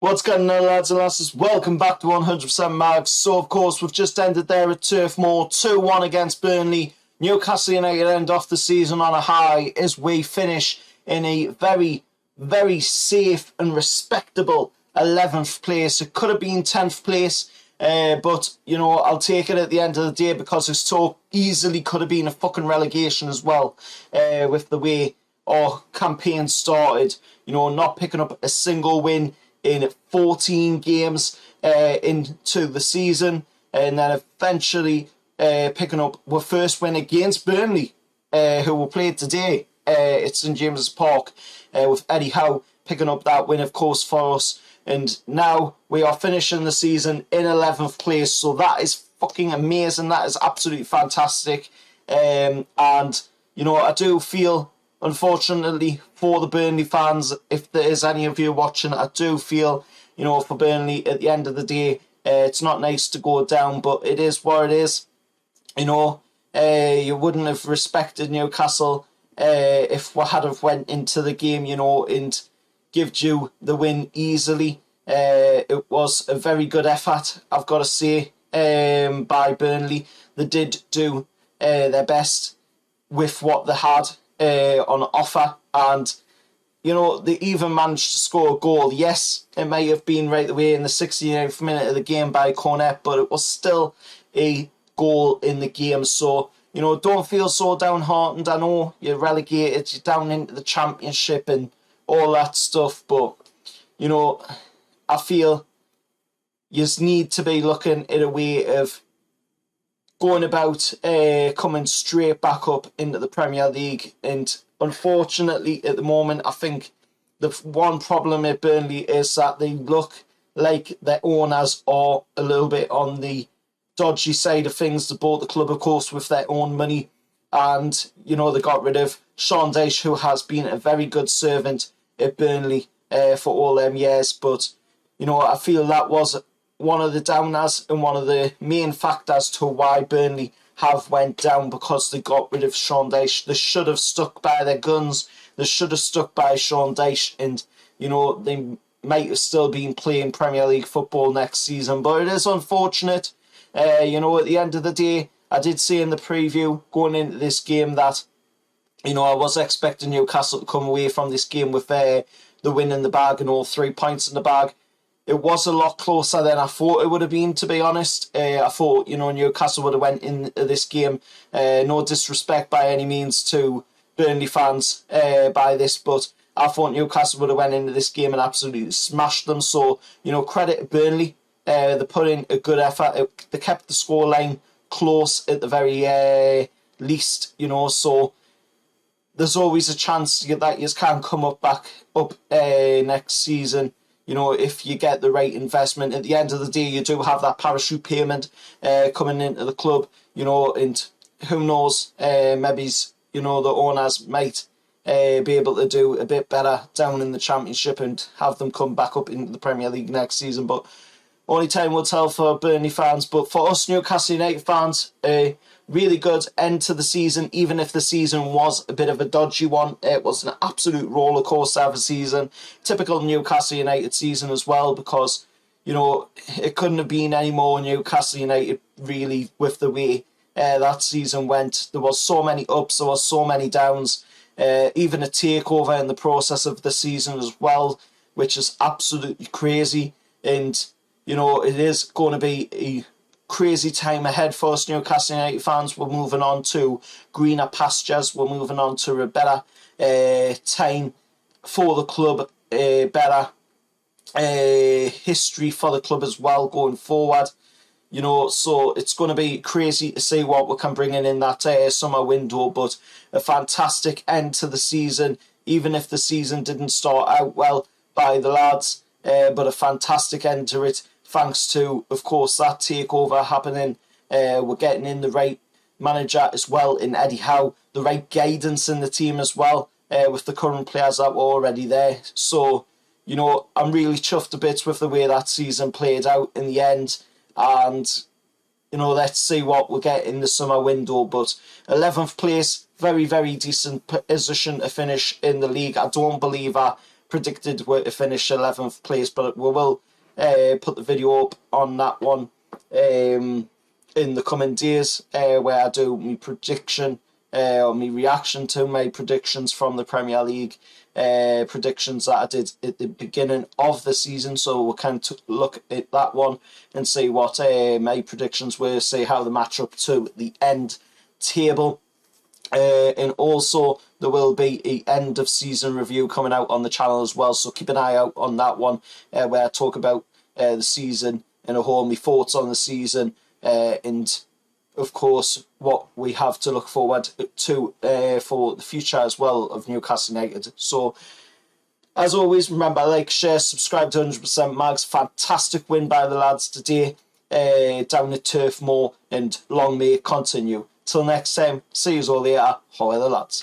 What's going on, lads and lasses? Welcome back to 100% Mags. So, of course, we've just ended there at Turf Moor, 2-1 against Burnley. Newcastle United end off the season on a high as we finish in a very, very safe and respectable 11th place. It could have been 10th place, but, I'll take it at the end of the day because it so easily could have been a fucking relegation as well, with the way our campaign started. Not picking up a single win in 14 games into the season, and then eventually picking up our first win against Burnley, who will play today at St James's Park, with Eddie Howe picking up that win, of course, for us. And now we are finishing the season in 11th place, so that is fucking amazing. That is absolutely fantastic. And, I do feel, unfortunately, for the Burnley fans, if there is any of you watching, I do feel, for Burnley, at the end of the day, it's not nice to go down, but it is what it is. You wouldn't have respected Newcastle if we had have went into the game, and give you the win easily. It was a very good effort, I've got to say, by Burnley. They did do their best with what they had on offer, and they even managed to score a goal. Yes, it may have been right away in the 69th minute of the game by Cornet, but it was still a goal in the game. So don't feel so downhearted. I know you're relegated, you're down into the Championship and all that stuff, but I feel you need to be looking at a way of going about coming straight back up into the Premier League. And unfortunately, at the moment, I think the one problem at Burnley is that they look like their owners are a little bit on the dodgy side of things. They bought the club, of course, with their own money. And, they got rid of Sean Dyche, who has been a very good servant at Burnley for all them years. But, I feel that was one of the downers and one of the main factors to why Burnley have went down, because they got rid of Sean Dyche. They should have stuck by their guns. They should have stuck by Sean Dyche, and they might have still been playing Premier League football next season. But it is unfortunate. At the end of the day, I did say in the preview going into this game that I was expecting Newcastle to come away from this game with the win in the bag and all 3 points in the bag. It was a lot closer than I thought it would have been, to be honest. I thought, Newcastle would have went into this game. No disrespect by any means to Burnley fans by this, but I thought Newcastle would have went into this game and absolutely smashed them. So, credit to Burnley. They put in a good effort. They kept the scoreline close at the very least, so there's always a chance that you can come back up next season. If you get the right investment. At the end of the day, you do have that parachute payment coming into the club, and who knows, maybe, the owners might be able to do a bit better down in the Championship and have them come back up into the Premier League next season. But only time will tell for Burnley fans. But for us Newcastle United fans, a really good end to the season, even if the season was a bit of a dodgy one. It was an absolute roller coaster of a season. Typical Newcastle United season as well, because, it couldn't have been any more Newcastle United, really, with the way that season went. There was so many ups, there was so many downs, even a takeover in the process of the season as well, which is absolutely crazy. And, it is going to be a crazy time ahead for us Newcastle United fans. We're moving on to greener pastures. We're moving on to a better time for the club, better history for the club as well going forward. So it's going to be crazy to see what we can bring in that summer window. But a fantastic end to the season, even if the season didn't start out well by the lads. But a fantastic end to it, thanks to, of course, that takeover happening. We're getting in the right manager as well in Eddie Howe, the right guidance in the team as well, with the current players that were already there. So, I'm really chuffed to bits with the way that season played out in the end. And, let's see what we get in the summer window. But 11th place, very, very decent position to finish in the league. I don't believe I predicted were to finish 11th place, but we will put the video up on that one in the coming days, where I do my prediction or my reaction to my predictions from the Premier League, predictions that I did at the beginning of the season. So we'll kind of look at that one and see what my predictions were, see how they match up to the end table. And also there will be a end of season review coming out on the channel as well, so keep an eye out on that one, where I talk about the season in a whole, my thoughts on the season, and of course what we have to look forward to for the future as well of Newcastle United. So as always, remember, like, share, subscribe to 100% Mags. Fantastic win by the lads today down at Turf Moor, and long may it continue. Till next time, see you all later. How are the lads?